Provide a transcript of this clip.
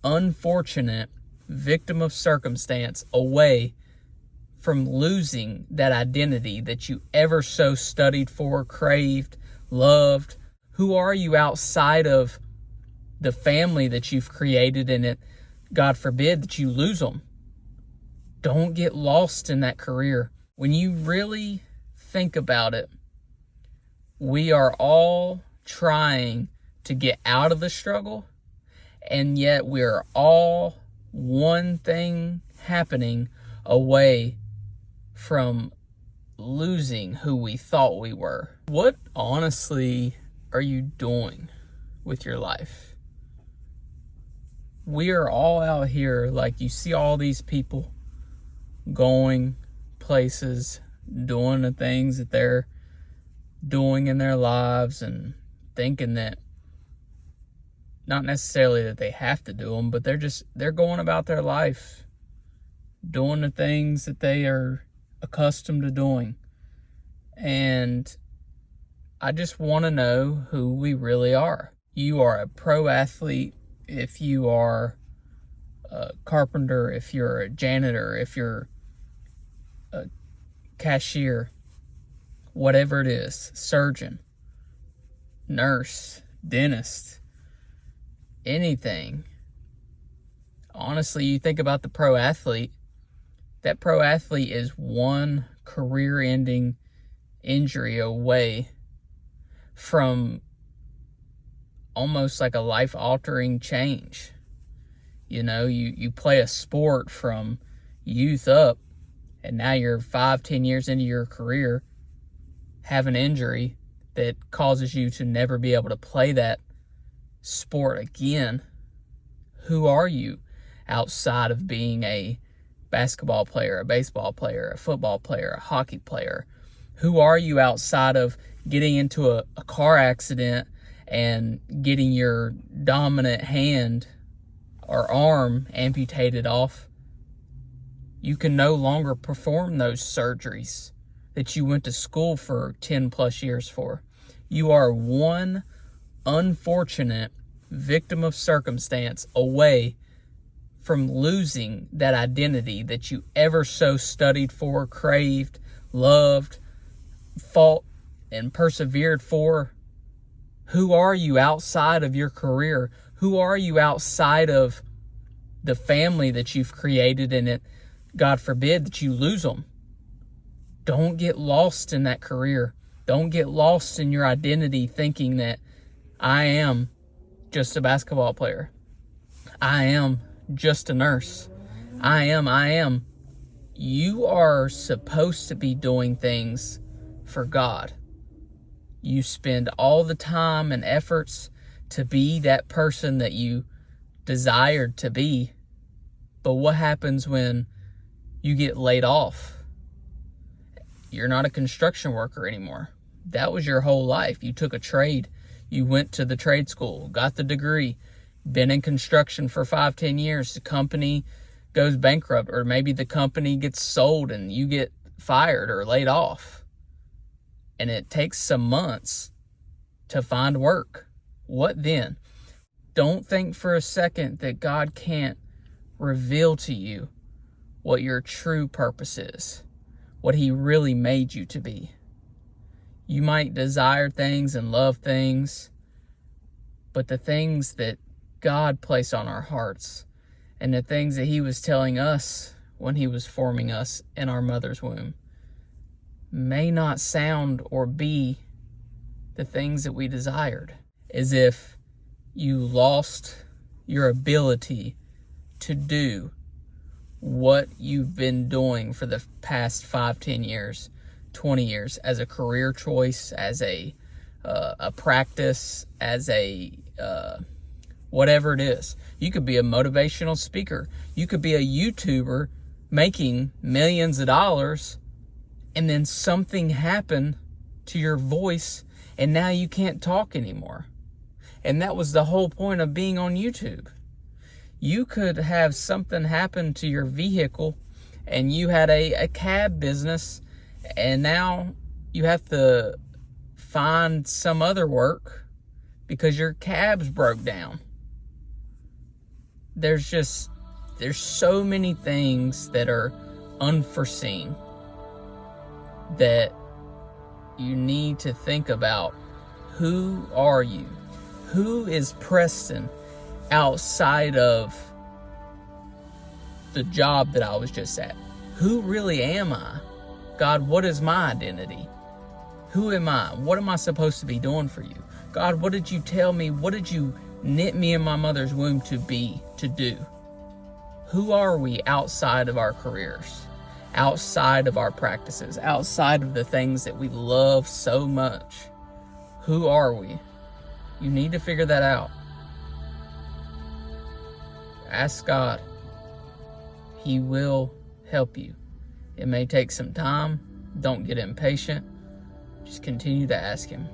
unfortunate victim of circumstance away from losing that identity that you ever so studied for, craved, loved? Who are you outside of the family that you've created in it? God forbid that you lose them. Don't get lost in that career. When you really think about it, we are all trying to get out of the struggle, and yet we're all one thing happening away from losing who we thought we were. What honestly are you doing with your life? We are all out here, like you see all these people going places, doing the things that they're doing in their lives and thinking that, not necessarily that they have to do them, but they're going about their life doing the things that they are accustomed to doing. And I just want to know who we really are. You are a pro athlete if you are a carpenter, if you're a janitor, if you're a cashier, whatever it is, surgeon, nurse, dentist, anything. Honestly, you think about the pro athlete, that pro athlete is one career-ending injury away from almost like a life-altering change. You know, you play a sport from youth up, and now you're 5-10 years into your career, have an injury that causes you to never be able to play that sport again. Who are you outside of being a basketball player, a baseball player, a football player, a hockey player? Who are you outside of getting into a car accident and getting your dominant hand or arm amputated off? You can no longer perform those surgeries that you went to school for 10 plus years for. You are one unfortunate victim of circumstance away from losing that identity that you ever so studied for, craved, loved, fought, and persevered for. Who are you outside of your career? Who are you outside of the family that you've created in it? God forbid that you lose them. Don't get lost in that career. Don't get lost in your identity thinking that I am just a basketball player. I am just a nurse. I am. You are supposed to be doing things for God. You spend all the time and efforts to be that person that you desired to be. But what happens when you get laid off? You're not a construction worker anymore. That was your whole life. You took a trade. You went to the trade school, got the degree, been in construction for 5-10 years. The company goes bankrupt, or maybe the company gets sold and you get fired or laid off. And it takes some months to find work. What then? Don't think for a second that God can't reveal to you what your true purpose is, what He really made you to be. You might desire things and love things, but the things that God placed on our hearts and the things that He was telling us when He was forming us in our mother's womb may not sound or be the things that we desired. As if you lost your ability to do what you've been doing for the past 5-10 years, 20 years, as a career choice, as a practice, as a whatever it is. You could be a motivational speaker. You could be a YouTuber making millions of dollars, and then something happened to your voice and now you can't talk anymore. And that was the whole point of being on YouTube. You could have something happen to your vehicle and you had a cab business, and now you have to find some other work because your cabs broke down. there's so many things that are unforeseen that you need to think about. Who are you? Who is Preston outside of the job that I was just at? Who really am I? God, what is my identity? Who am I? What am I supposed to be doing for you? God, what did you tell me? What did you knit me in my mother's womb to be, to do? Who are we outside of our careers, outside of our practices, outside of the things that we love so much? Who are we? You need to figure that out. Ask God. He will help you. It may take some time. Don't get impatient. Just continue to ask Him.